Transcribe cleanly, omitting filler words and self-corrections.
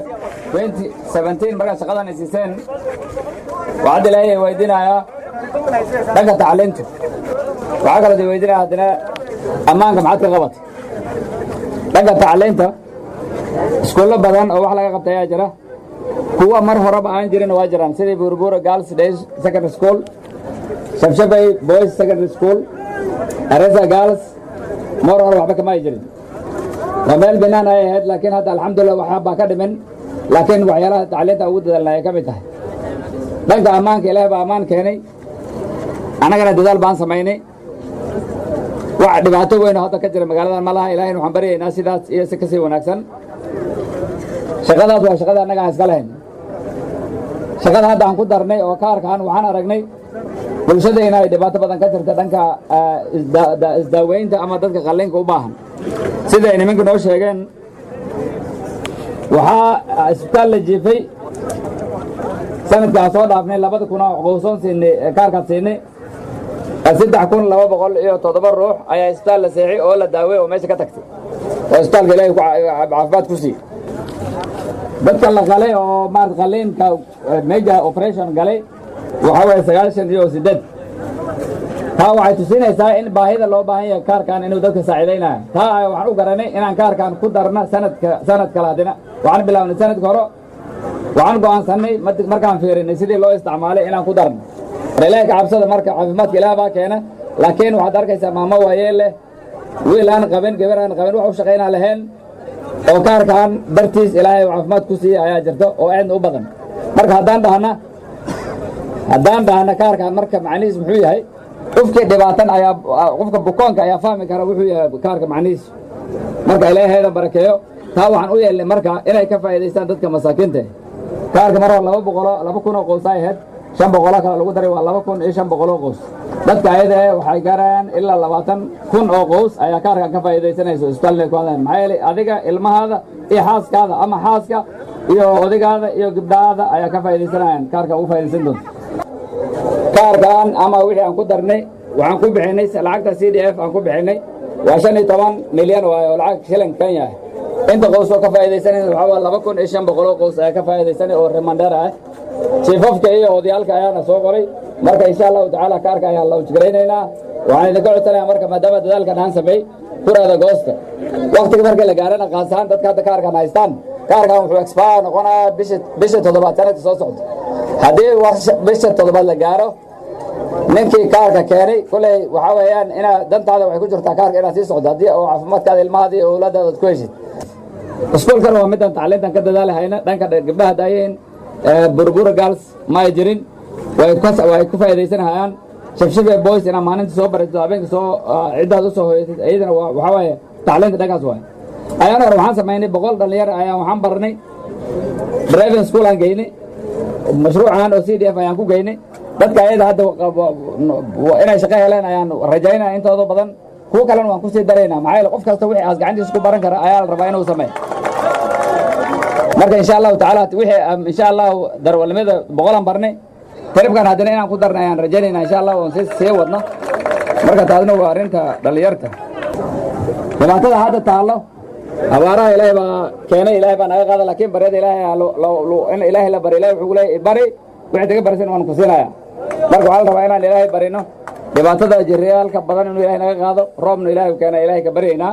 2017 markaa shaqadan ay siiseen waxaad ilaahay weydiinayaa dhanka tacliinta waxaa kaloo weydiinaya haddana ammaanka maxaad ka qabatay dhanka tacliinta iskuullo badan oo wax laga qabtay ayaa jira kuwa mar horeba aan jirin waa jiraan sidii Buruburu Girls Secondary School, Shabshabay Boys Secondary School, Areza Girls mar hore waxba kama jirin waa meel banaan ay ahayd laakiin hadda alxamdulillah waxba ka dhiman laakiin waxyaalaha tacliinta ugu dadaalnay ka mid tahay dhanka ammaanka ilaahay baa ammaan keenay anagana dadaal baan samaynay wax dhibaato weyn oo hadda ka jira magaalada ma laha ilaahay waxaan baryaynaa sidaas iyo si kasii wanaagsan shaqadaas waa shaqada anaga iska lahayn shaqada hadda aan ku darnay oo kaarkaan waxaan aragnay bulshadeena ay dhibaato badan ka jirta dhanka isdaaweynta ama dadka qalliinka u baahan sida ay nimanku noo sheegeen waxaa isbitaal la jiifay sanadkaa soo dhaafnay 2000 oo qoysoon siinay kaarkaad siinay 3207 ruux ayaa isbitaal la seexay oo la daaway oo meesha ka tagtay oo isbitaalka ilaahay caafimaad ku siiyay dadka la qalay oo maad qalliinka major operation galay waxa way 98 taa waxay tusinaysaa in baahida loo baahan yahay kaarkan inuu dadka saacideynayo taa ay waxaan u garanay inaan kaarkan ku darna sanad kala hadina waxaan bilaabnay sanadka hore waxaan go'aansanay markaan fiirinay sidii loo isticmaalay inaan ku darno ilaahay ka cabsada marka caafimaadka ilaahay baa keena laakiin waxaad arkaysaa maamo waayeel leh wiil aan qaban gabar aan qaban wax u shaqeynaa lahayn oo kaarkan dartiis ilaahay caafimaad ku siiyay ayaa jirto oo aad u badan marka haddaan dhahna kaarkan marka macnihiisu muxuu yahay qofkii dhibaatan ayaa qofka bukoonka ayaa fahmi kara wuxuu yahay kaarka macnihiisu marka ilaahay hayda barakeeyo taa waxaan u yeelnay marka inay ka faa'iideystaan dadka masaakiinta kaarka mar 200 oo qoys ay ahayd 500 kale lagu daray waa 2500 oo qoys dadka ayada waxay gaaraan ilaa 20000 oo qoys ayaa kaarka ka faa'iideysanayso isbitaalka ku hadaan maxay adiga ilmahaada iyo xaaskaada ama xaaska iyo odaygada iyo gabdhaada ayaa ka faa'iideysanayaan kaarka ugu faa'iideysan doonta kaarkan ama wixii aan ku darnay waxaan ku bixinay lacagta CDF aan ku bixinay waa 15 milyan oo lacag shilin Kenya inta qoys oo ka faa'iideysanayna waxa waa 2500 oo qoys ayaa ka faa'iideysanay oo reminder ah شيفوفك إيه وديالك أيانا سوقري مركا إن شاء الله تعالى كارك أيان الله وشكرينينا وعن إذا قلت لها مركا ما دامت ذلك نحن سبي كورا هذا قوسك وقتك مركا لقارنا قاسان تدكات كارك نايستان كارك هم في إكسبان وقنا بشت تضبط سنة تصوصد هذه بشت تضبط لقارو نمكي كارك كاري كله وحويان إنا دمت هذا ويكون جرتا كارك إنا سيصعد هذه أو عفمات كذا الماضي أولاد هذا كويس اسكول كانوا مدن تعلمنا كذا ذلك هنا دان كذا قبلها داين Buruburu Girls ma jirin way ku faa'iideysanayaan Shabshabay Boys ina maalinta soo baray habeenka soo ciidaad u soo hoyatay ayadana waxa waaye tacliinta dhagaas waay ayana waxaan sameeynay 100 dhalinyar ayaan waxaan barnay driving school aan geynay mashruucan oo CDF ayaan ku geynay dadka ayada hadda inay shaqo helaan ayaan rajaynaa intooda badan kuwa kalena waan ku sii dareynaa maxay qof kasta wixii aas gacantiisa ku baran kara ayaa la rabaa inuu sameeyo marka insha Allah taala wixii insha Allah darwalmada boqolan barnay tarifkan hadana inaan ku darnay aan rajaynayna insha Allah oo si wadno marka taadna waa arinta dhalinyarta dhibaatada hadda taalo abaaraha ilaahay baa keenay ilaahay baa naga qaada laakiin barida ilaahay in ilaahay la bari ilaahay wuxuu leeyahay bari wixii taga barsan waan ku siinaya marka waxaan rabaa inaan ilaahay barino dhibaatada jiriyaalka badan inuu ilaahay naga qaado roobna ilaahay keenay ilaahay ka bariyayna